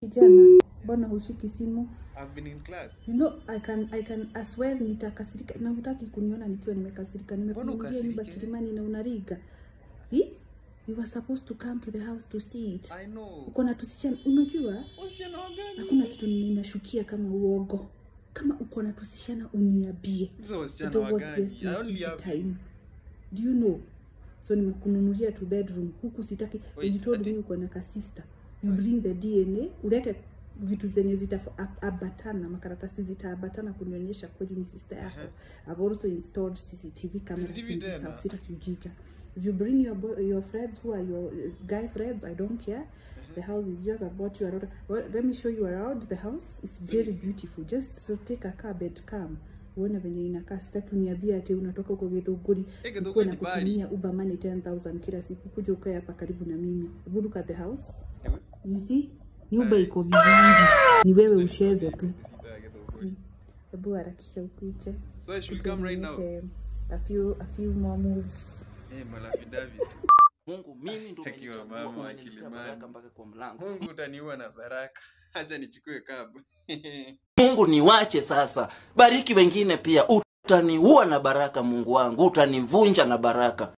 Kijana, mbona hushiki simu? I've been in class. You know, I can as well nitakasirika. Na hutaki kuniona nikiwa nimekasirika. Nimekununulia nyumba Kilimani na unariga. You were supposed to come to the house to see it. I know. Uko na tusishana, unajua? Wasichana wagani? Hakuna kitu ninashukia kama uogo. Kama uko na tusishana uniambie. Hizo wasichana wagani? I only have time. Do you know? So nimekununulia to bedroom. Huku sitaki. You told me uko na ka sister. You bring the DNA, ulete vitu zenye zitaambatana, makaratasi zitaambatana kunionyesha kweli ni sister yako. I've also installed CCTV cameras in this house. Sitaki ujinga. If you bring your friends who are your guy friends, I don't care. The house is yours. I bought you around. Well, let me show you around the house. It's very beautiful. Just take a car bed, come. Uone venye inakaa. Sitaki uniambia ati unatoka huko Githunguri uko na kutumia Uber money 10,000 kila siku kuja ukae hapa karibu na mimi. Look at the house. You see? Nyumba iko vizuri. Ni wewe usheze tu. Hebu harakisha ukuje. So I should come right now. A few more moves. Malafi David. Mungu mimi ndo Akiwa mama Kilimani. Mpaka kwa mlango. Mungu utaniua na baraka. Acha nichukue kabu. Mungu niwache sasa. Bariki wengine pia. Utaniua na baraka Mungu wangu. Utanivunja na baraka.